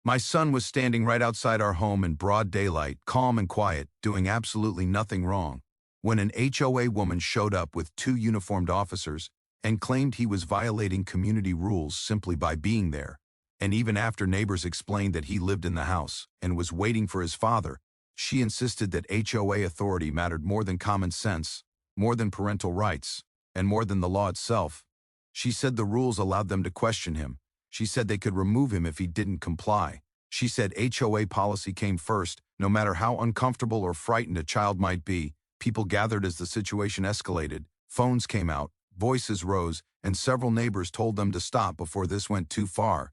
My son was standing right outside our home in broad daylight, calm and quiet, doing absolutely nothing wrong, when an HOA woman showed up with two uniformed officers and claimed he was violating community rules simply by being there. And even after neighbors explained that he lived in the house and was waiting for his father, she insisted that HOA authority mattered more than common sense, more than parental rights, and more than the law itself. She said the rules allowed them to question him. She said they could remove him if he didn't comply. She said HOA policy came first. No matter how uncomfortable or frightened a child might be, people gathered as the situation escalated. Phones came out, voices rose, and several neighbors told them to stop before this went too far.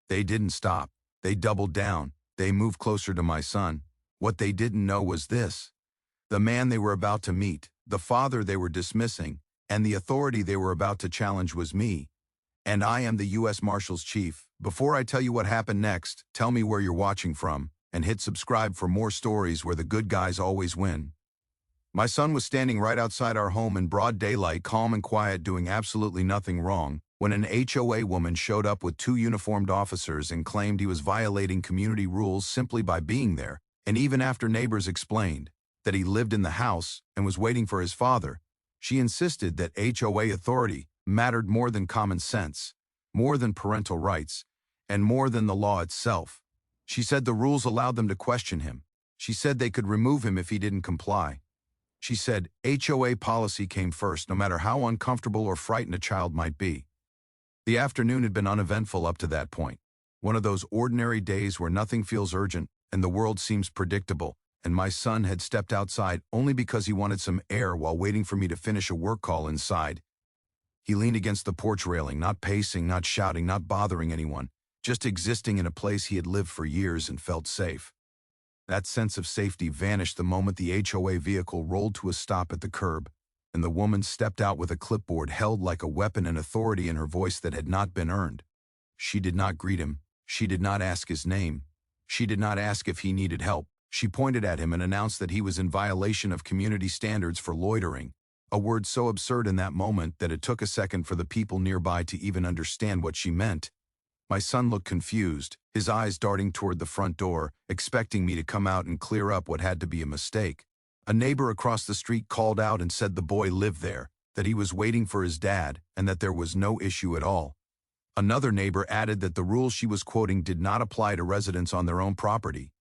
They didn't stop. They doubled down. They moved closer to my son. What they didn't know was this: the man they were about to meet, the father they were dismissing, and the authority they were about to challenge was me. And I am the U.S. Marshals Chief. Before I tell you what happened next, tell me where you're watching from, and hit subscribe for more stories where the good guys always win. My son was standing right outside our home in broad daylight, calm and quiet, doing absolutely nothing wrong, when an HOA woman showed up with two uniformed officers and claimed he was violating community rules simply by being there. And even after neighbors explained that he lived in the house and was waiting for his father, she insisted that HOA authority mattered more than common sense, more than parental rights, and more than the law itself. She said the rules allowed them to question him. She said they could remove him if he didn't comply. She said HOA policy came first, no matter how uncomfortable or frightened a child might be. The afternoon had been uneventful up to that point. One of those ordinary days where nothing feels urgent and the world seems predictable, and my son had stepped outside only because he wanted some air while waiting for me to finish a work call inside. He leaned against the porch railing, not pacing, not shouting, not bothering anyone, just existing in a place he had lived for years and felt safe. That sense of safety vanished the moment the HOA vehicle rolled to a stop at the curb, and the woman stepped out with a clipboard held like a weapon and authority in her voice that had not been earned. She did not greet him. She did not ask his name. She did not ask if he needed help. She pointed at him and announced that he was in violation of community standards for loitering, a word so absurd in that moment that it took a second for the people nearby to even understand what she meant. My son looked confused, his eyes darting toward the front door, expecting me to come out and clear up what had to be a mistake. A neighbor across the street called out and said the boy lived there, that he was waiting for his dad, and that there was no issue at all. Another neighbor added that the rules she was quoting did not apply to residents on their own property.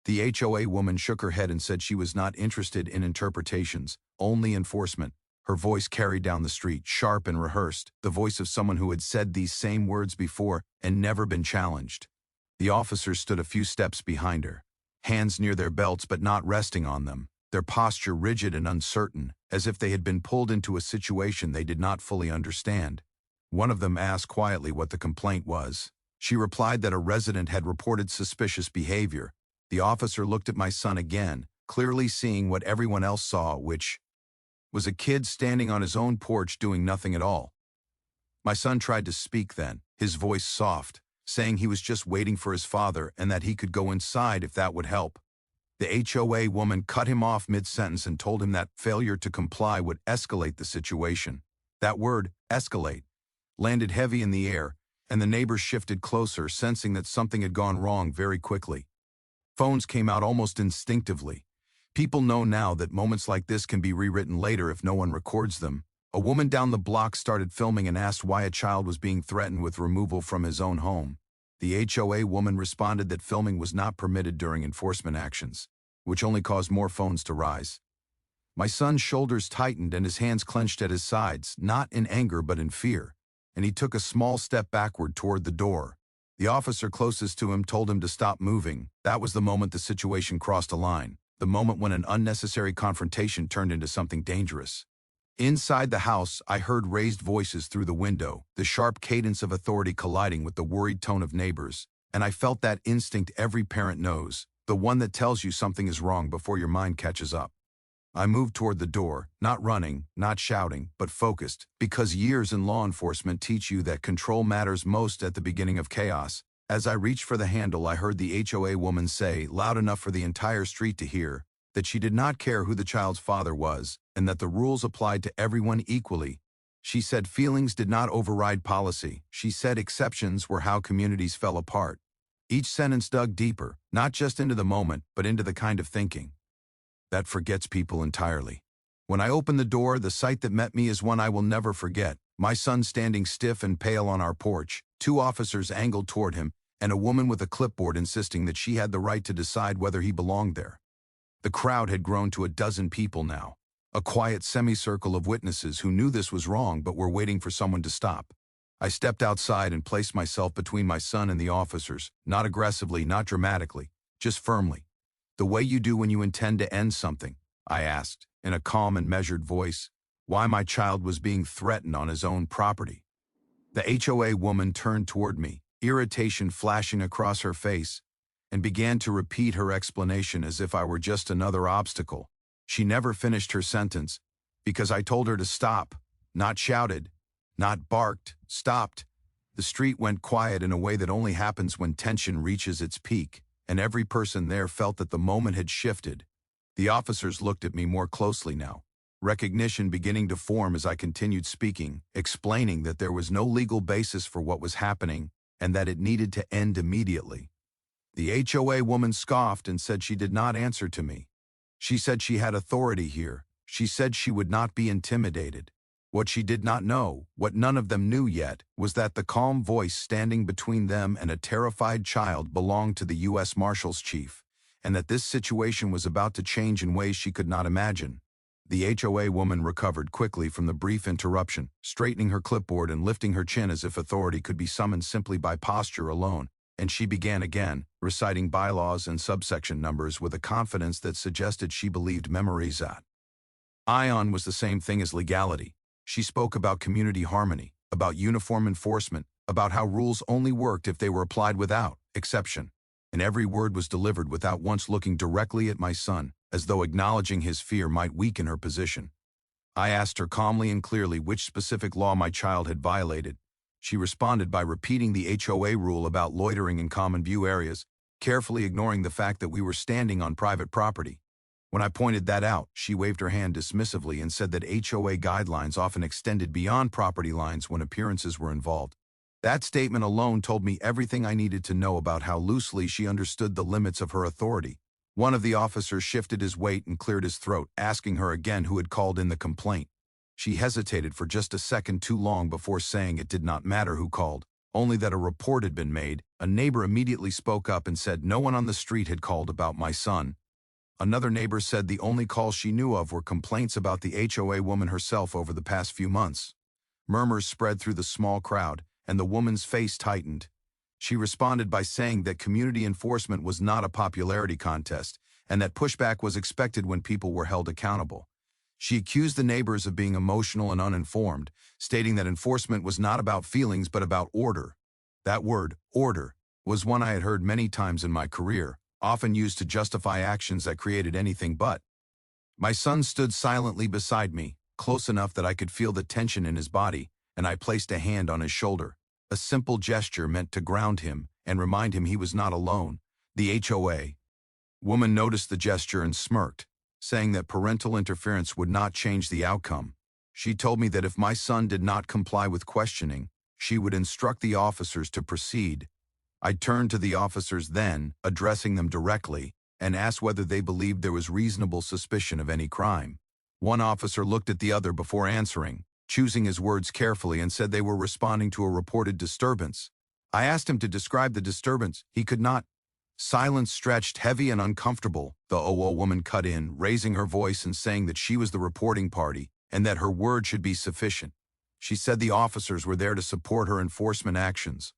The HOA woman shook her head and said she was not interested in interpretations, only enforcement. Her voice carried down the street, sharp and rehearsed, the voice of someone who had said these same words before and never been challenged. The officers stood a few steps behind her, hands near their belts but not resting on them, their posture rigid and uncertain, as if they had been pulled into a situation they did not fully understand. One of them asked quietly what the complaint was. She replied that a resident had reported suspicious behavior. The officer looked at my son again, clearly seeing what everyone else saw, which was a kid standing on his own porch doing nothing at all. My son tried to speak then, his voice soft, saying he was just waiting for his father and that he could go inside if that would help. The HOA woman cut him off mid-sentence and told him that failure to comply would escalate the situation. That word, escalate, landed heavy in the air, and the neighbors shifted closer, sensing that something had gone wrong very quickly. Phones came out almost instinctively. People know now that moments like this can be rewritten later if no one records them. A woman down the block started filming and asked why a child was being threatened with removal from his own home. The HOA woman responded that filming was not permitted during enforcement actions, which only caused more phones to rise. My son's shoulders tightened and his hands clenched at his sides, not in anger but in fear, and he took a small step backward toward the door. The officer closest to him told him to stop moving. That was the moment the situation crossed a line, the moment when an unnecessary confrontation turned into something dangerous. Inside the house, I heard raised voices through the window, the sharp cadence of authority colliding with the worried tone of neighbors, and I felt that instinct every parent knows, the one that tells you something is wrong before your mind catches up. I moved toward the door, not running, not shouting, but focused, because years in law enforcement teach you that control matters most at the beginning of chaos. As I reached for the handle, I heard the HOA woman say, loud enough for the entire street to hear, that she did not care who the child's father was, and that the rules applied to everyone equally. She said feelings did not override policy. She said exceptions were how communities fell apart. Each sentence dug deeper, not just into the moment, but into the kind of thinking that forgets people entirely. When I opened the door, the sight that met me is one I will never forget. My son standing stiff and pale on our porch, 2 officers angled toward him, and a woman with a clipboard insisting that she had the right to decide whether he belonged there. The crowd had grown to 12 people now, a quiet semicircle of witnesses who knew this was wrong but were waiting for someone to stop. I stepped outside and placed myself between my son and the officers, not aggressively, not dramatically, just firmly. "The way you do when you intend to end something," I asked, in a calm and measured voice, why my child was being threatened on his own property. The HOA woman turned toward me, irritation flashing across her face, and began to repeat her explanation as if I were just another obstacle. She never finished her sentence, because I told her to stop, not shouted, not barked, stopped. The street went quiet in a way that only happens when tension reaches its peak, and every person there felt that the moment had shifted. The officers looked at me more closely now, recognition beginning to form as I continued speaking, explaining that there was no legal basis for what was happening and that it needed to end immediately. The HOA woman scoffed and said she did not answer to me. She said she had authority here. She said she would not be intimidated. What she did not know, what none of them knew yet, was that the calm voice standing between them and a terrified child belonged to the U.S. Marshals chief, and that this situation was about to change in ways she could not imagine. The HOA woman recovered quickly from the brief interruption, straightening her clipboard and lifting her chin as if authority could be summoned simply by posture alone, and she began again, reciting bylaws and subsection numbers with a confidence that suggested she believed memories at. Ion was the same thing as legality. She spoke about community harmony, about uniform enforcement, about how rules only worked if they were applied without exception. And every word was delivered without once looking directly at my son, as though acknowledging his fear might weaken her position. I asked her calmly and clearly which specific law my child had violated. She responded by repeating the HOA rule about loitering in common view areas, carefully ignoring the fact that we were standing on private property. When I pointed that out, she waved her hand dismissively and said that HOA guidelines often extended beyond property lines when appearances were involved. That statement alone told me everything I needed to know about how loosely she understood the limits of her authority. One of the officers shifted his weight and cleared his throat, asking her again who had called in the complaint. She hesitated for just a second too long before saying it did not matter who called, only that a report had been made. A neighbor immediately spoke up and said no one on the street had called about my son. Another neighbor said the only calls she knew of were complaints about the HOA woman herself over the past few months. Murmurs spread through the small crowd, and the woman's face tightened. She responded by saying that community enforcement was not a popularity contest, and that pushback was expected when people were held accountable. She accused the neighbors of being emotional and uninformed, stating that enforcement was not about feelings but about order. That word, order, was one I had heard many times in my career, often used to justify actions that created anything but. My son stood silently beside me, close enough that I could feel the tension in his body, and I placed a hand on his shoulder. A simple gesture meant to ground him and remind him he was not alone. The HOA woman noticed the gesture and smirked, saying that parental interference would not change the outcome. She told me that if my son did not comply with questioning, she would instruct the officers to proceed. I turned to the officers then, addressing them directly, and asked whether they believed there was reasonable suspicion of any crime. One officer looked at the other before answering, choosing his words carefully, and said they were responding to a reported disturbance. I asked him to describe the disturbance. He could not. Silence stretched, heavy and uncomfortable. The OO woman cut in, raising her voice and saying that she was the reporting party and that her word should be sufficient. She said the officers were there to support her enforcement actions.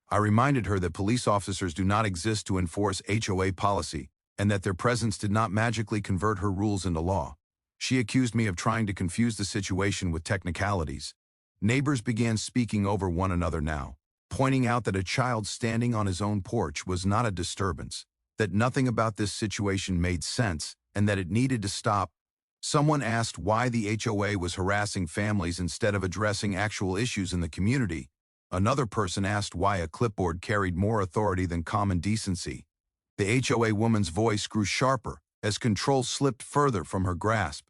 I reminded her that police officers do not exist to enforce HOA policy and that their presence did not magically convert her rules into law. She accused me of trying to confuse the situation with technicalities. Neighbors began speaking over one another now, pointing out that a child standing on his own porch was not a disturbance, that nothing about this situation made sense, and that it needed to stop. Someone asked why the HOA was harassing families instead of addressing actual issues in the community. Another person asked why a clipboard carried more authority than common decency. The HOA woman's voice grew sharper as control slipped further from her grasp.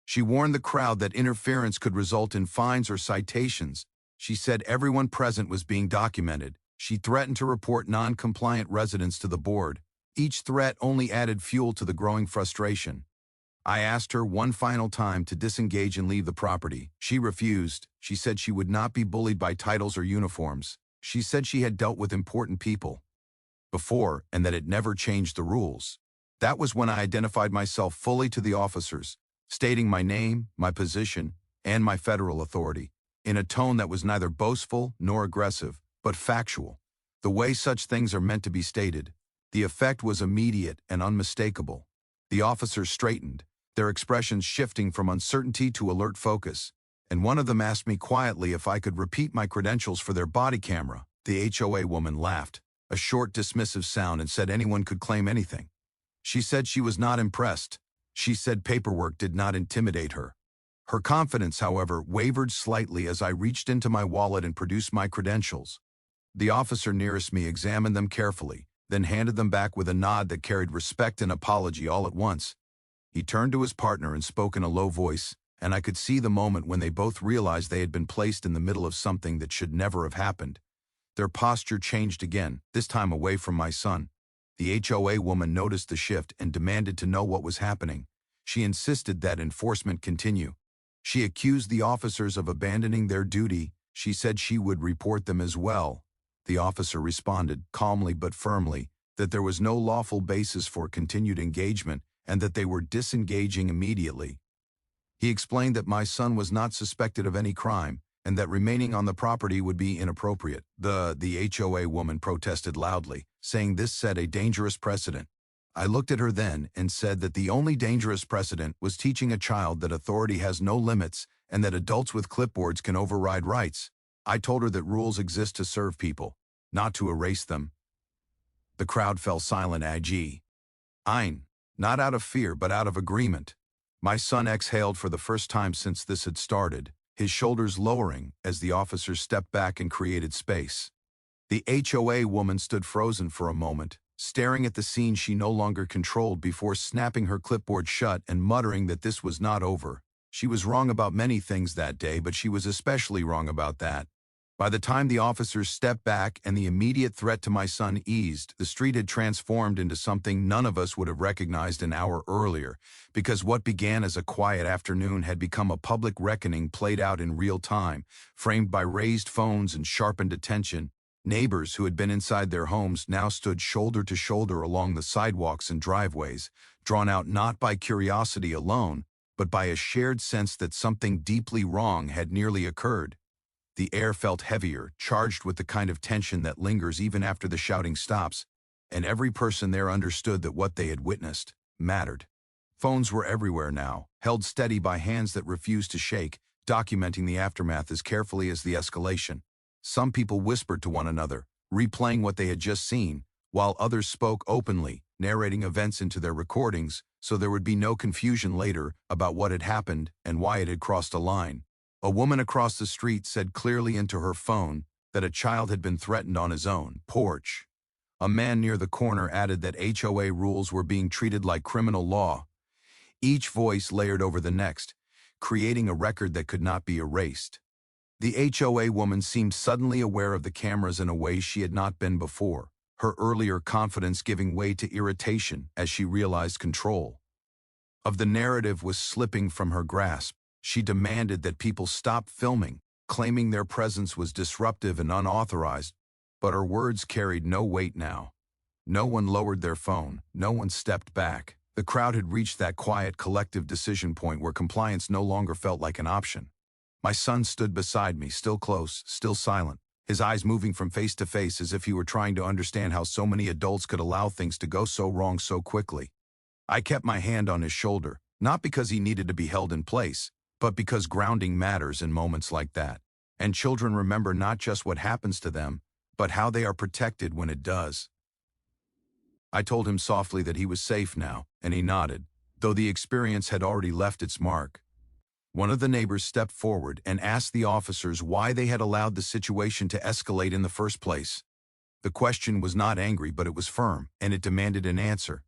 She warned the crowd that interference could result in fines or citations. She said everyone present was being documented. She threatened to report non-compliant residents to the board. Each threat only added fuel to the growing frustration. I asked her one final time to disengage and leave the property. She refused. She said she would not be bullied by titles or uniforms. She said she had dealt with important people before and that it never changed the rules. That was when I identified myself fully to the officers, stating my name, my position, and my federal authority, in a tone that was neither boastful nor aggressive, but factual, the way such things are meant to be stated. The effect was immediate and unmistakable. The officers straightened, their expressions shifting from uncertainty to alert focus, and one of them asked me quietly if I could repeat my credentials for their body camera. The HOA woman laughed, a short dismissive sound, and said anyone could claim anything. She said she was not impressed. She said paperwork did not intimidate her. Her confidence, however, wavered slightly as I reached into my wallet and produced my credentials. The officer nearest me examined them carefully, then handed them back with a nod that carried respect and apology all at once. He turned to his partner and spoke in a low voice, and I could see the moment when they both realized they had been placed in the middle of something that should never have happened. Their posture changed again, this time away from my son. The HOA woman noticed the shift and demanded to know what was happening. She insisted that enforcement continue. She accused the officers of abandoning their duty. She said she would report them as well. The officer responded, calmly but firmly, that there was no lawful basis for continued engagement and that they were disengaging immediately. He explained that my son was not suspected of any crime and that remaining on the property would be inappropriate. The HOA woman protested loudly, saying this set a dangerous precedent. I looked at her then and said that the only dangerous precedent was teaching a child that authority has no limits and that adults with clipboards can override rights. I told her that rules exist to serve people, not to erase them. The crowd fell silent. Ein, not out of fear but out of agreement. My son exhaled for the first time since this had started, his shoulders lowering as the officers stepped back and created space. The HOA woman stood frozen for a moment, staring at the scene she no longer controlled before snapping her clipboard shut and muttering that this was not over. She was wrong about many things that day, but she was especially wrong about that. By the time the officers stepped back and the immediate threat to my son eased, the street had transformed into something none of us would have recognized an hour earlier, because what began as a quiet afternoon had become a public reckoning played out in real time, framed by raised phones and sharpened attention. Neighbors who had been inside their homes now stood shoulder to shoulder along the sidewalks and driveways, drawn out not by curiosity alone, but by a shared sense that something deeply wrong had nearly occurred. The air felt heavier, charged with the kind of tension that lingers even after the shouting stops, and every person there understood that what they had witnessed mattered. Phones were everywhere now, held steady by hands that refused to shake, documenting the aftermath as carefully as the escalation. Some people whispered to one another, replaying what they had just seen, while others spoke openly, narrating events into their recordings, so there would be no confusion later about what had happened and why it had crossed a line. A woman across the street said clearly into her phone that a child had been threatened on his own porch. A man near the corner added that HOA rules were being treated like criminal law. Each voice layered over the next, creating a record that could not be erased. The HOA woman seemed suddenly aware of the cameras in a way she had not been before, her earlier confidence giving way to irritation as she realized control of the narrative was slipping from her grasp. She demanded that people stop filming, claiming their presence was disruptive and unauthorized, but her words carried no weight now. No one lowered their phone, no one stepped back. The crowd had reached that quiet collective decision point where compliance no longer felt like an option. My son stood beside me, still close, still silent, his eyes moving from face to face as if he were trying to understand how so many adults could allow things to go so wrong so quickly. I kept my hand on his shoulder, not because he needed to be held in place, but because grounding matters in moments like that, and children remember not just what happens to them, but how they are protected when it does. I told him softly that he was safe now, and he nodded, though the experience had already left its mark. One of the neighbors stepped forward and asked the officers why they had allowed the situation to escalate in the first place. The question was not angry, but it was firm, and it demanded an answer.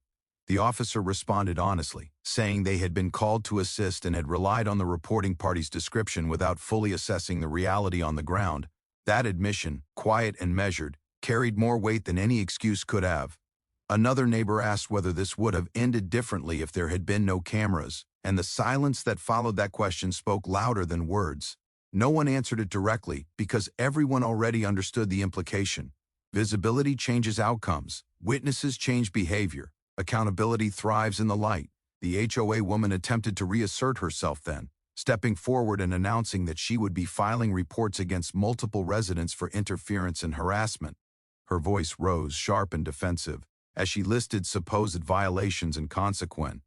The officer responded honestly, saying they had been called to assist and had relied on the reporting party's description without fully assessing the reality on the ground. That admission, quiet and measured, carried more weight than any excuse could have. Another neighbor asked whether this would have ended differently if there had been no cameras, and the silence that followed that question spoke louder than words. No one answered it directly because everyone already understood the implication. Visibility changes outcomes. Witnesses change behavior. Accountability thrives in the light. The HOA woman attempted to reassert herself then, stepping forward and announcing that she would be filing reports against multiple residents for interference and harassment. Her voice rose sharp and defensive as she listed supposed violations and consequence.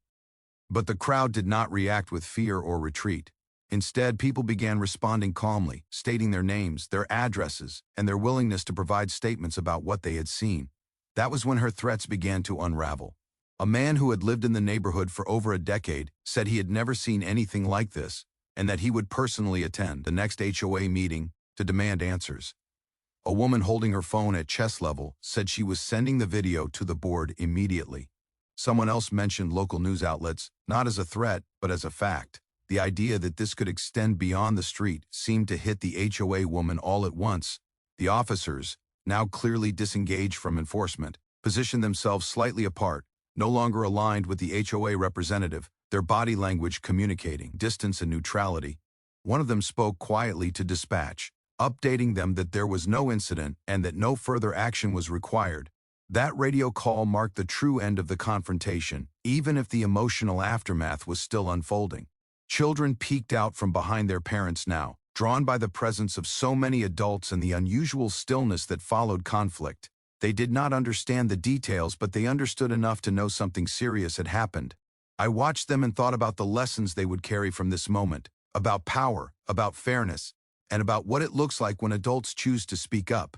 But the crowd did not react with fear or retreat. Instead, people began responding calmly, stating their names, their addresses, and their willingness to provide statements about what they had seen. That was when her threats began to unravel. A man who had lived in the neighborhood for over a decade said he had never seen anything like this, and that he would personally attend the next HOA meeting to demand answers. A woman holding her phone at chest level said she was sending the video to the board immediately. Someone else mentioned local news outlets, not as a threat, but as a fact. The idea that this could extend beyond the street seemed to hit the HOA woman all at once. The officers, now clearly disengaged from enforcement, positioned themselves slightly apart, no longer aligned with the HOA representative, their body language communicating distance and neutrality. One of them spoke quietly to dispatch, updating them that there was no incident and that no further action was required. That radio call marked the true end of the confrontation, even if the emotional aftermath was still unfolding. Children peeked out from behind their parents now, drawn by the presence of so many adults and the unusual stillness that followed conflict. They did not understand the details, but they understood enough to know something serious had happened. I watched them and thought about the lessons they would carry from this moment, about power, about fairness, and about what it looks like when adults choose to speak up.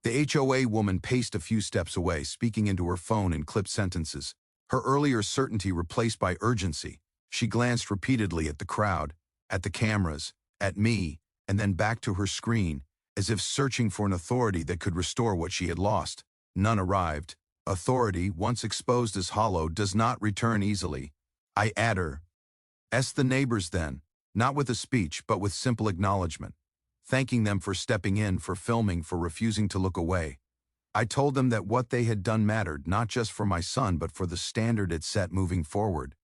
The HOA woman paced a few steps away, speaking into her phone in clipped sentences, her earlier certainty replaced by urgency. She glanced repeatedly at the crowd, at the cameras, at me, and then back to her screen, as if searching for an authority that could restore what she had lost. None arrived. Authority, once exposed as hollow, does not return easily. I add her. The neighbors then, not with a speech, but with simple acknowledgement, thanking them for stepping in, for filming, for refusing to look away. I told them that what they had done mattered, not just for my son, but for the standard it set moving forward.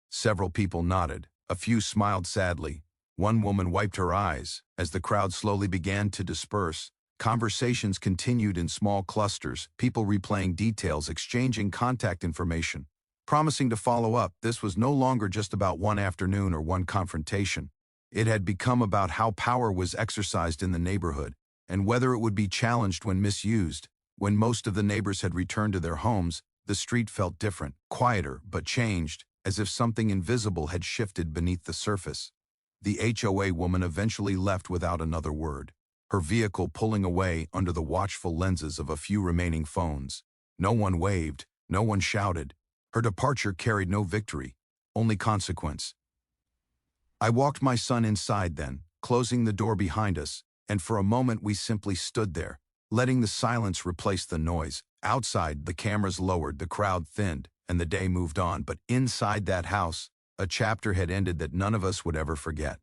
Several people nodded. A few smiled sadly. One woman wiped her eyes. As the crowd slowly began to disperse, conversations continued in small clusters, people replaying details, exchanging contact information, promising to follow up. This was no longer just about one afternoon or one confrontation. It had become about how power was exercised in the neighborhood, and whether it would be challenged when misused. When most of the neighbors had returned to their homes, the street felt different, quieter, but changed, as if something invisible had shifted beneath the surface. The HOA woman eventually left without another word, her vehicle pulling away under the watchful lenses of a few remaining phones. No one waved, no one shouted. Her departure carried no victory, only consequence. I walked my son inside then, closing the door behind us, and for a moment we simply stood there, letting the silence replace the noise. Outside, the cameras lowered, the crowd thinned, and the day moved on, but inside that house, a chapter had ended that none of us would ever forget.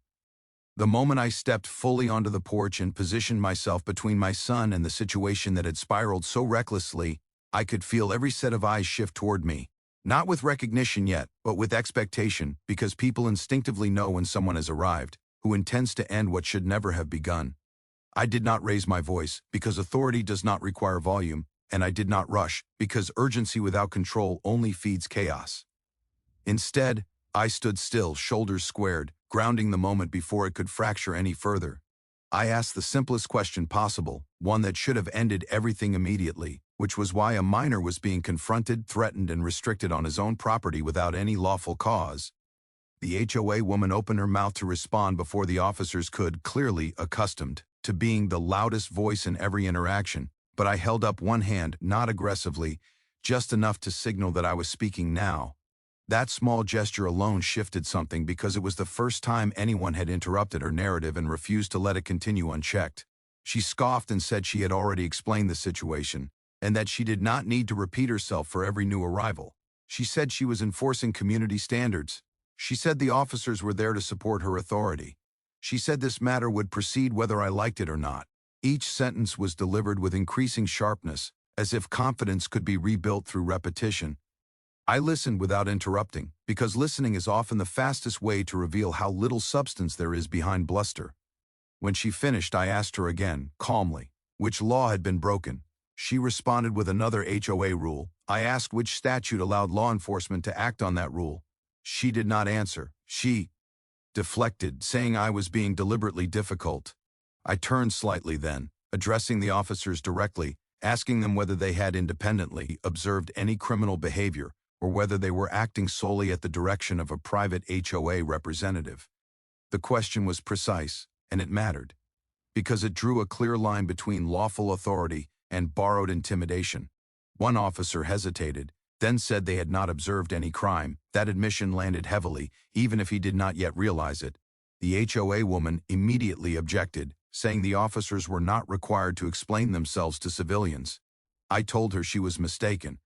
The moment I stepped fully onto the porch and positioned myself between my son and the situation that had spiraled so recklessly, I could feel every set of eyes shift toward me. Not with recognition yet, but with expectation, because people instinctively know when someone has arrived, who intends to end what should never have begun. I did not raise my voice, because authority does not require volume, and I did not rush, because urgency without control only feeds chaos. Instead, I stood still, shoulders squared, grounding the moment before it could fracture any further. I asked the simplest question possible, one that should have ended everything immediately, which was why a minor was being confronted, threatened, and restricted on his own property without any lawful cause. The HOA woman opened her mouth to respond before the officers could, clearly accustomed to being the loudest voice in every interaction, but I held up one hand, not aggressively, just enough to signal that I was speaking now. That small gesture alone shifted something, because it was the first time anyone had interrupted her narrative and refused to let it continue unchecked. She scoffed and said she had already explained the situation, and that she did not need to repeat herself for every new arrival. She said she was enforcing community standards. She said the officers were there to support her authority. She said this matter would proceed whether I liked it or not. Each sentence was delivered with increasing sharpness, as if confidence could be rebuilt through repetition. I listened without interrupting, because listening is often the fastest way to reveal how little substance there is behind bluster. When she finished, I asked her again, calmly, which law had been broken. She responded with another HOA rule. I asked which statute allowed law enforcement to act on that rule. She did not answer. She deflected, saying I was being deliberately difficult. I turned slightly then, addressing the officers directly, asking them whether they had independently observed any criminal behavior or whether they were acting solely at the direction of a private HOA representative. The question was precise, and it mattered, because it drew a clear line between lawful authority and borrowed intimidation. One officer hesitated, then said they had not observed any crime. That admission landed heavily, even if he did not yet realize it. The HOA woman immediately objected, saying the officers were not required to explain themselves to civilians. I told her she was mistaken.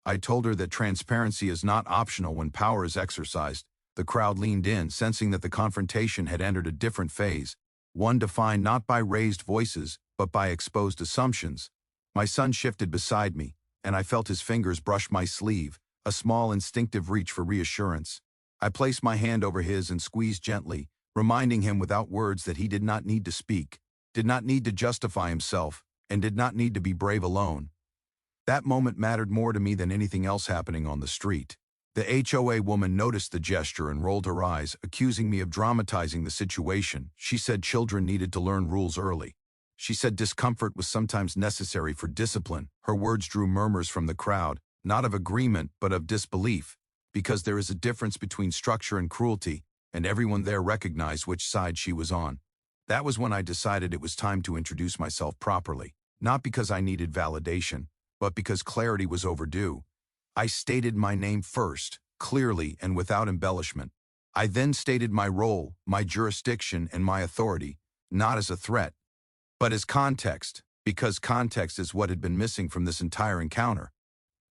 I told her that transparency is not optional when power is exercised. The crowd leaned in, sensing that the confrontation had entered a different phase, one defined not by raised voices, but by exposed assumptions. My son shifted beside me, and I felt his fingers brush my sleeve, a small instinctive reach for reassurance. I placed my hand over his and squeezed gently, reminding him without words that he did not need to speak, did not need to justify himself, and did not need to be brave alone. That moment mattered more to me than anything else happening on the street. The HOA woman noticed the gesture and rolled her eyes, accusing me of dramatizing the situation. She said children needed to learn rules early. She said discomfort was sometimes necessary for discipline. Her words drew murmurs from the crowd, not of agreement but of disbelief, because there is a difference between structure and cruelty, and everyone there recognized which side she was on. That was when I decided it was time to introduce myself properly, not because I needed validation, but because clarity was overdue. I stated my name first, clearly and without embellishment. I then stated my role, my jurisdiction, and my authority, not as a threat, but as context, because context is what had been missing from this entire encounter.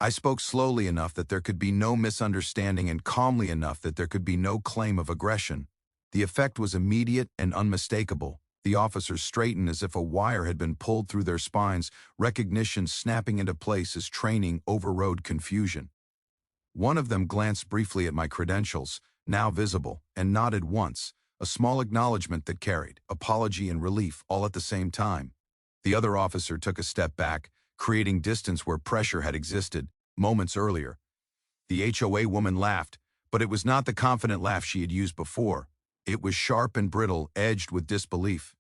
I spoke slowly enough that there could be no misunderstanding and calmly enough that there could be no claim of aggression. The effect was immediate and unmistakable. The officers straightened as if a wire had been pulled through their spines, recognition snapping into place as training overrode confusion. One of them glanced briefly at my credentials, now visible, and nodded once, a small acknowledgement that carried apology and relief all at the same time. The other officer took a step back, creating distance where pressure had existed moments earlier. The HOA woman laughed, but it was not the confident laugh she had used before. It was sharp and brittle, edged with disbelief.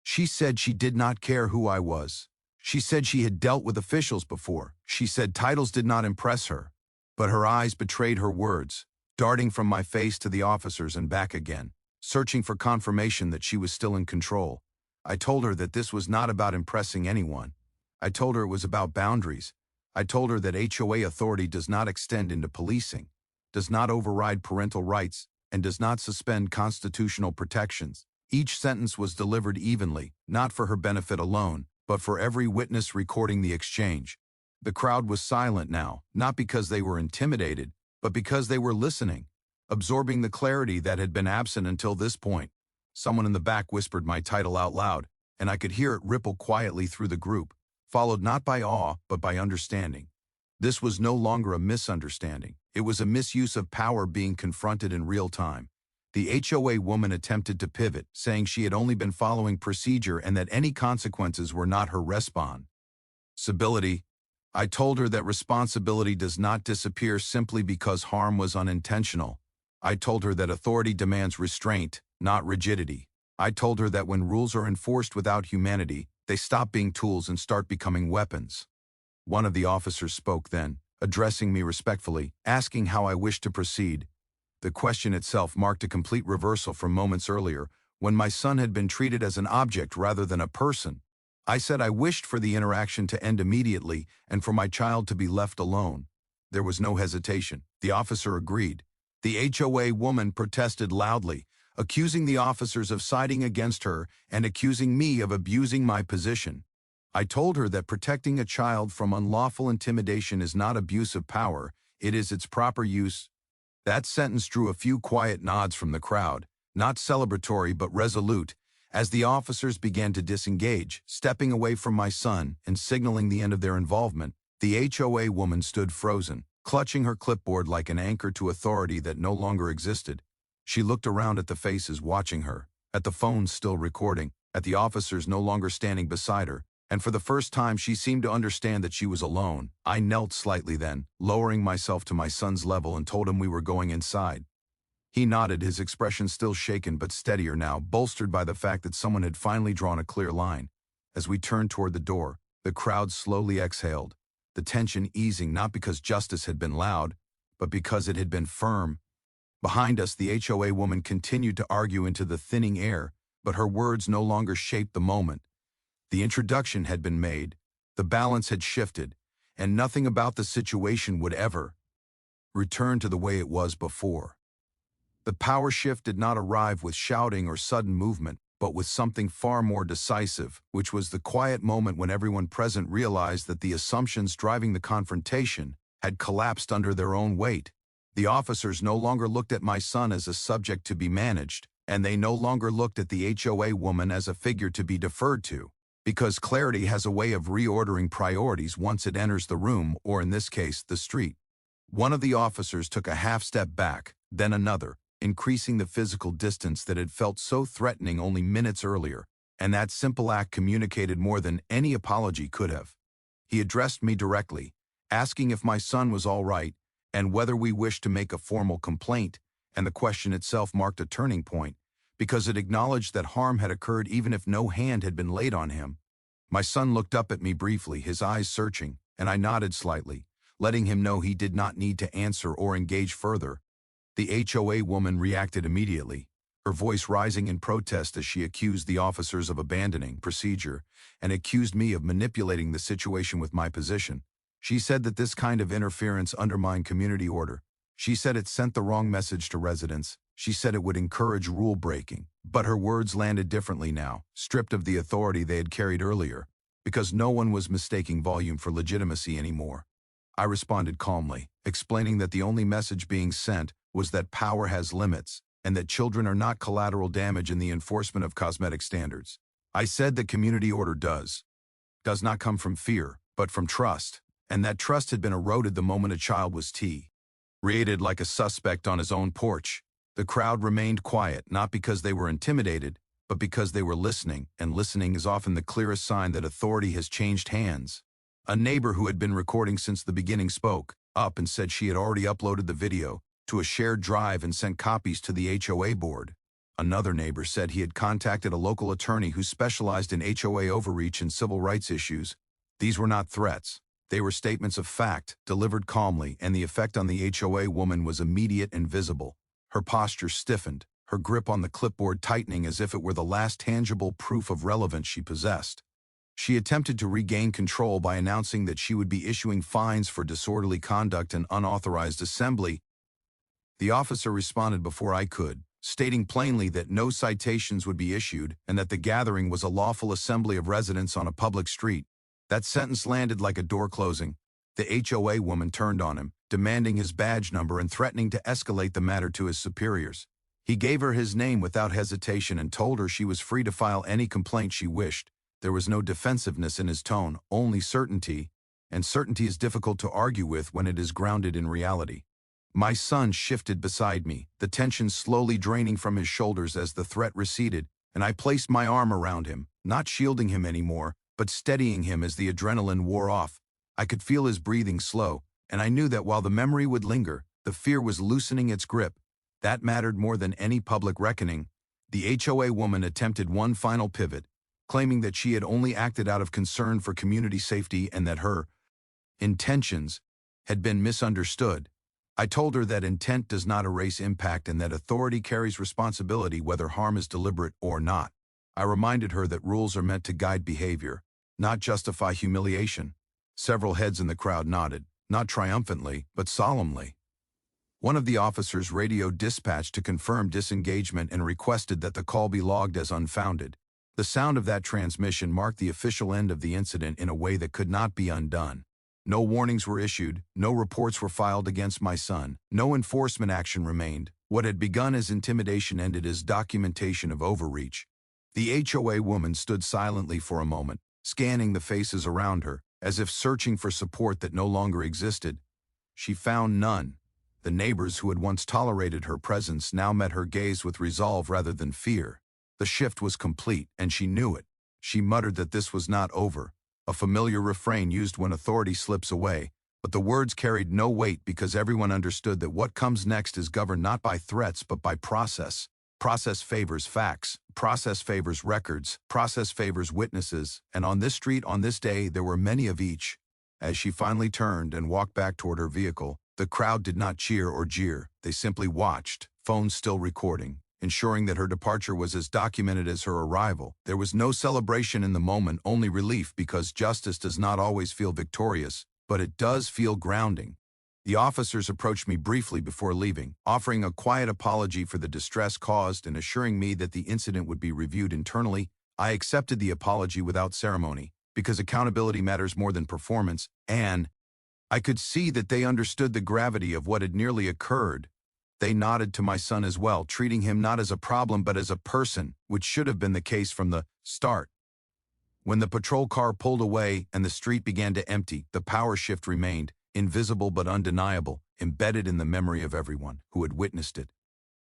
She said she did not care who I was. She said she had dealt with officials before. She said titles did not impress her. But her eyes betrayed her words, darting from my face to the officers and back again, searching for confirmation that she was still in control. I told her that this was not about impressing anyone. I told her it was about boundaries. I told her that HOA authority does not extend into policing, does not override parental rights, and does not suspend constitutional protections. Each sentence was delivered evenly, not for her benefit alone, but for every witness recording the exchange. The crowd was silent now, not because they were intimidated, but because they were listening, absorbing the clarity that had been absent until this point. Someone in the back whispered my title out loud, and I could hear it ripple quietly through the group, followed not by awe, but by understanding. This was no longer a misunderstanding. It was a misuse of power being confronted in real time. The HOA woman attempted to pivot, saying she had only been following procedure and that any consequences were not her responsibility. I told her that responsibility does not disappear simply because harm was unintentional. I told her that authority demands restraint, not rigidity. I told her that when rules are enforced without humanity, they stop being tools and start becoming weapons. One of the officers spoke then, addressing me respectfully, asking how I wished to proceed. The question itself marked a complete reversal from moments earlier, when my son had been treated as an object rather than a person. I said I wished for the interaction to end immediately and for my child to be left alone. There was no hesitation. The officer agreed. The HOA woman protested loudly, accusing the officers of siding against her and accusing me of abusing my position. I told her that protecting a child from unlawful intimidation is not abuse of power, it is its proper use. That sentence drew a few quiet nods from the crowd, not celebratory but resolute, As the officers began to disengage, stepping away from my son and signaling the end of their involvement, the HOA woman stood frozen, clutching her clipboard like an anchor to authority that no longer existed. She looked around at the faces watching her, at the phones still recording, at the officers no longer standing beside her, and for the first time she seemed to understand that she was alone. I knelt slightly then, lowering myself to my son's level, and told him we were going inside. He nodded, his expression still shaken but steadier now, bolstered by the fact that someone had finally drawn a clear line. As we turned toward the door, the crowd slowly exhaled, the tension easing not because justice had been loud, but because it had been firm. Behind us, the HOA woman continued to argue into the thinning air, but her words no longer shaped the moment. The introduction had been made, the balance had shifted, and nothing about the situation would ever return to the way it was before. The power shift did not arrive with shouting or sudden movement, but with something far more decisive, which was the quiet moment when everyone present realized that the assumptions driving the confrontation had collapsed under their own weight. The officers no longer looked at my son as a subject to be managed, and they no longer looked at the HOA woman as a figure to be deferred to, because clarity has a way of reordering priorities once it enters the room, or in this case, the street. One of the officers took a half step back, then another, increasing the physical distance that had felt so threatening only minutes earlier, and that simple act communicated more than any apology could have. He addressed me directly, asking if my son was all right, and whether we wished to make a formal complaint, and the question itself marked a turning point, because it acknowledged that harm had occurred even if no hand had been laid on him. My son looked up at me briefly, his eyes searching, and I nodded slightly, letting him know he did not need to answer or engage further. The HOA woman reacted immediately, her voice rising in protest as she accused the officers of abandoning procedure and accused me of manipulating the situation with my position. She said that this kind of interference undermined community order. She said it sent the wrong message to residents. She said it would encourage rule breaking. But her words landed differently now, stripped of the authority they had carried earlier, because no one was mistaking volume for legitimacy anymore. I responded calmly, explaining that the only message being sent was that power has limits, and that children are not collateral damage in the enforcement of cosmetic standards. I said that community order does not come from fear, but from trust, and that trust had been eroded the moment a child was raided like a suspect on his own porch. The crowd remained quiet, not because they were intimidated, but because they were listening, and listening is often the clearest sign that authority has changed hands. A neighbor who had been recording since the beginning spoke up and said she had already uploaded the video to a shared drive and sent copies to the HOA board. Another neighbor said he had contacted a local attorney who specialized in HOA overreach and civil rights issues. These were not threats. They were statements of fact, delivered calmly, and the effect on the HOA woman was immediate and visible. Her posture stiffened, her grip on the clipboard tightening as if it were the last tangible proof of relevance she possessed. She attempted to regain control by announcing that she would be issuing fines for disorderly conduct and unauthorized assembly. The officer responded before I could, stating plainly that no citations would be issued and that the gathering was a lawful assembly of residents on a public street. That sentence landed like a door closing. The HOA woman turned on him, demanding his badge number and threatening to escalate the matter to his superiors. He gave her his name without hesitation and told her she was free to file any complaint she wished. There was no defensiveness in his tone, only certainty, and certainty is difficult to argue with when it is grounded in reality. My son shifted beside me, the tension slowly draining from his shoulders as the threat receded, and I placed my arm around him, not shielding him anymore, but steadying him as the adrenaline wore off. I could feel his breathing slow, and I knew that while the memory would linger, the fear was loosening its grip. That mattered more than any public reckoning. The HOA woman attempted one final pivot, claiming that she had only acted out of concern for community safety and that her intentions had been misunderstood. I told her that intent does not erase impact and that authority carries responsibility whether harm is deliberate or not. I reminded her that rules are meant to guide behavior, not justify humiliation. Several heads in the crowd nodded, not triumphantly, but solemnly. One of the officers radioed dispatch to confirm disengagement and requested that the call be logged as unfounded. The sound of that transmission marked the official end of the incident in a way that could not be undone. No warnings were issued, no reports were filed against my son, no enforcement action remained. What had begun as intimidation ended as documentation of overreach. The HOA woman stood silently for a moment, scanning the faces around her, as if searching for support that no longer existed. She found none. The neighbors who had once tolerated her presence now met her gaze with resolve rather than fear. The shift was complete, and she knew it. She muttered that this was not over, a familiar refrain used when authority slips away, but the words carried no weight because everyone understood that what comes next is governed not by threats but by process. Process favors facts, process favors records, process favors witnesses, and on this street on this day there were many of each. As she finally turned and walked back toward her vehicle, the crowd did not cheer or jeer, they simply watched, phones still recording, ensuring that her departure was as documented as her arrival. There was no celebration in the moment, only relief, because justice does not always feel victorious, but it does feel grounding. The officers approached me briefly before leaving, offering a quiet apology for the distress caused and assuring me that the incident would be reviewed internally. I accepted the apology without ceremony, because accountability matters more than performance, and I could see that they understood the gravity of what had nearly occurred. They nodded to my son as well, treating him not as a problem but as a person, which should have been the case from the start. When the patrol car pulled away and the street began to empty, the power shift remained, invisible but undeniable, embedded in the memory of everyone who had witnessed it.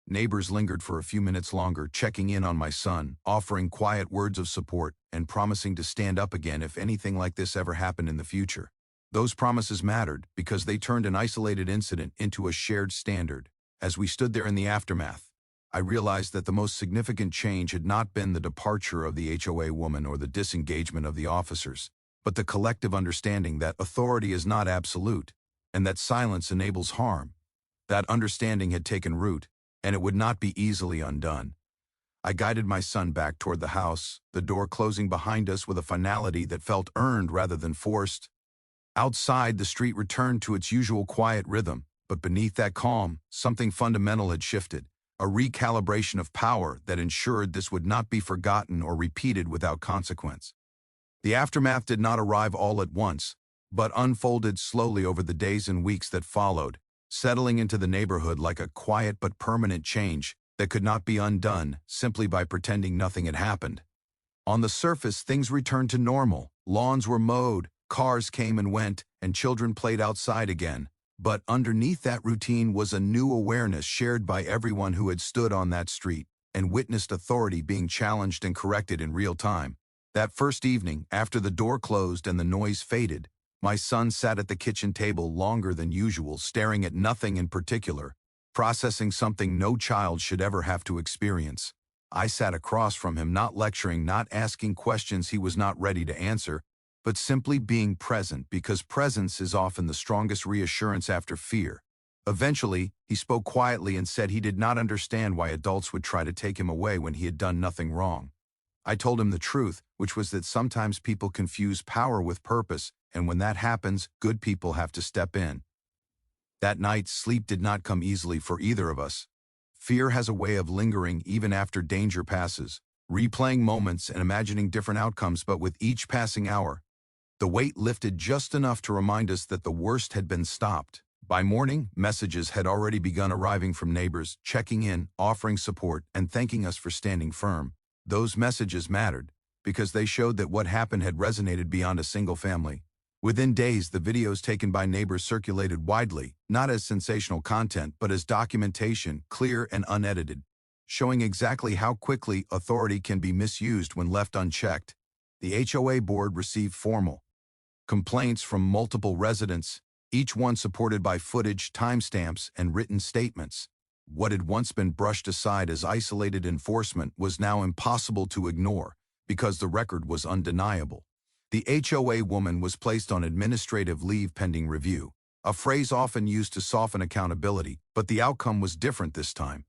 Neighbors lingered for a few minutes longer, checking in on my son, offering quiet words of support, and promising to stand up again if anything like this ever happened in the future. Those promises mattered because they turned an isolated incident into a shared standard. As we stood there in the aftermath, I realized that the most significant change had not been the departure of the HOA woman or the disengagement of the officers, but the collective understanding that authority is not absolute, and that silence enables harm. That understanding had taken root, and it would not be easily undone. I guided my son back toward the house, the door closing behind us with a finality that felt earned rather than forced. Outside, the street returned to its usual quiet rhythm, but beneath that calm, something fundamental had shifted, a recalibration of power that ensured this would not be forgotten or repeated without consequence. The aftermath did not arrive all at once, but unfolded slowly over the days and weeks that followed, settling into the neighborhood like a quiet but permanent change that could not be undone simply by pretending nothing had happened. On the surface, things returned to normal. Lawns were mowed, cars came and went, and children played outside again. But underneath that routine was a new awareness shared by everyone who had stood on that street and witnessed authority being challenged and corrected in real time. That first evening, after the door closed and the noise faded, my son sat at the kitchen table longer than usual, staring at nothing in particular, processing something no child should ever have to experience. I sat across from him, not lecturing, not asking questions he was not ready to answer, but simply being present, because presence is often the strongest reassurance after fear. Eventually, he spoke quietly and said he did not understand why adults would try to take him away when he had done nothing wrong. I told him the truth, which was that sometimes people confuse power with purpose, and when that happens, good people have to step in. That night, sleep did not come easily for either of us. Fear has a way of lingering even after danger passes, replaying moments and imagining different outcomes, but with each passing hour, the weight lifted just enough to remind us that the worst had been stopped. By morning, messages had already begun arriving from neighbors, checking in, offering support, and thanking us for standing firm. Those messages mattered, because they showed that what happened had resonated beyond a single family. Within days, the videos taken by neighbors circulated widely, not as sensational content, but as documentation, clear and unedited, showing exactly how quickly authority can be misused when left unchecked. The HOA board received formal complaints from multiple residents, each one supported by footage, timestamps, and written statements. What had once been brushed aside as isolated enforcement was now impossible to ignore because the record was undeniable. The HOA woman was placed on administrative leave pending review, a phrase often used to soften accountability, but the outcome was different this time.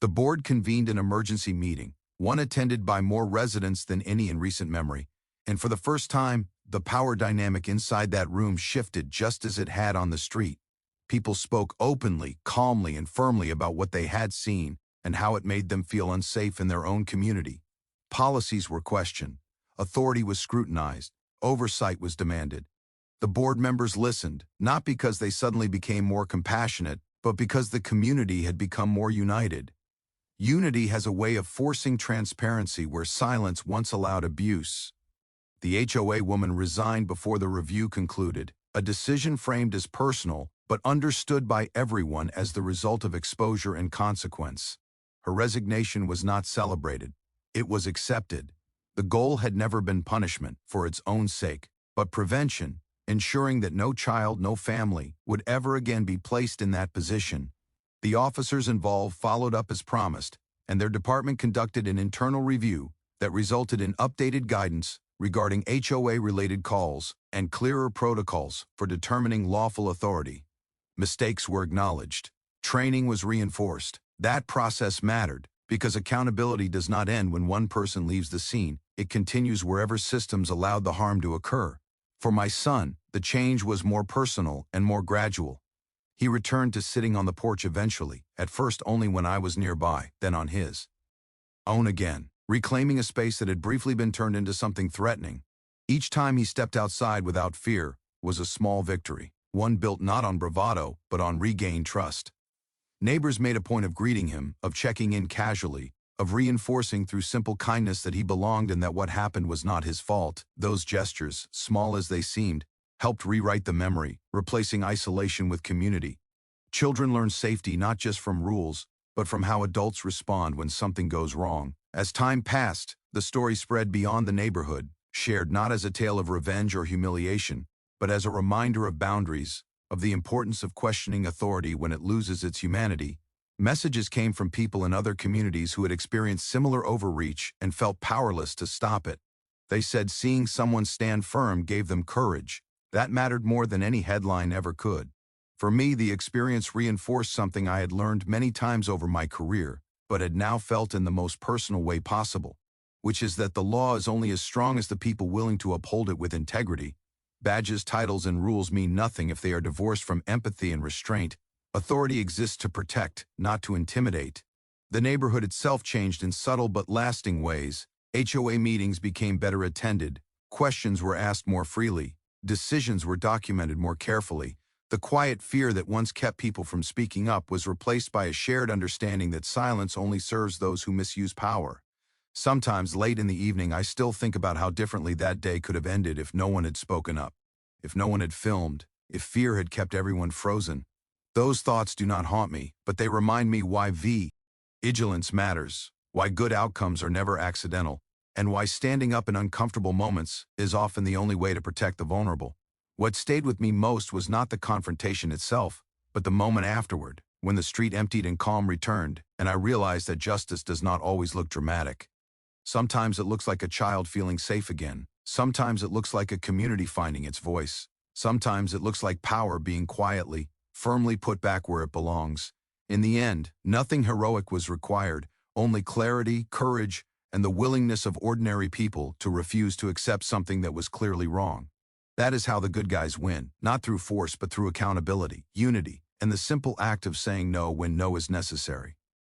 The board convened an emergency meeting, one attended by more residents than any in recent memory, and for the first time, the power dynamic inside that room shifted just as it had on the street. People spoke openly, calmly, and firmly about what they had seen and how it made them feel unsafe in their own community. Policies were questioned, authority was scrutinized, oversight was demanded. The board members listened, not because they suddenly became more compassionate, but because the community had become more united. Unity has a way of forcing transparency where silence once allowed abuse. The HOA woman resigned before the review concluded, a decision framed as personal but understood by everyone as the result of exposure and consequence. Her resignation was not celebrated. It was accepted. The goal had never been punishment for its own sake, but prevention, ensuring that no child, no family, would ever again be placed in that position. The officers involved followed up as promised, and their department conducted an internal review that resulted in updated guidance regarding HOA-related calls and clearer protocols for determining lawful authority. Mistakes were acknowledged. Training was reinforced. That process mattered because accountability does not end when one person leaves the scene. It continues wherever systems allowed the harm to occur. For my son, the change was more personal and more gradual. He returned to sitting on the porch eventually, at first only when I was nearby, then on his own again, reclaiming a space that had briefly been turned into something threatening. Each time he stepped outside without fear was a small victory, one built not on bravado, but on regained trust. Neighbors made a point of greeting him, of checking in casually, of reinforcing through simple kindness that he belonged and that what happened was not his fault. Those gestures, small as they seemed, helped rewrite the memory, replacing isolation with community. Children learn safety not just from rules, but from how adults respond when something goes wrong. As time passed, the story spread beyond the neighborhood, shared not as a tale of revenge or humiliation, but as a reminder of boundaries, of the importance of questioning authority when it loses its humanity. Messages came from people in other communities who had experienced similar overreach and felt powerless to stop it. They said seeing someone stand firm gave them courage. That mattered more than any headline ever could. For me, the experience reinforced something I had learned many times over my career, but had now felt in the most personal way possible, which is that the law is only as strong as the people willing to uphold it with integrity. Badges, titles, and rules mean nothing if they are divorced from empathy and restraint. Authority exists to protect, not to intimidate. The neighborhood itself changed in subtle but lasting ways. HOA meetings became better attended, questions were asked more freely, decisions were documented more carefully. The quiet fear that once kept people from speaking up was replaced by a shared understanding that silence only serves those who misuse power. Sometimes late in the evening, I still think about how differently that day could have ended if no one had spoken up, if no one had filmed, if fear had kept everyone frozen. Those thoughts do not haunt me, but they remind me why vigilance matters, why good outcomes are never accidental, and why standing up in uncomfortable moments is often the only way to protect the vulnerable. What stayed with me most was not the confrontation itself, but the moment afterward, when the street emptied and calm returned, and I realized that justice does not always look dramatic. Sometimes it looks like a child feeling safe again. Sometimes it looks like a community finding its voice. Sometimes it looks like power being quietly, firmly put back where it belongs. In the end, nothing heroic was required, only clarity, courage, and the willingness of ordinary people to refuse to accept something that was clearly wrong. That is how the good guys win, not through force but through accountability, unity, and the simple act of saying no when no is necessary.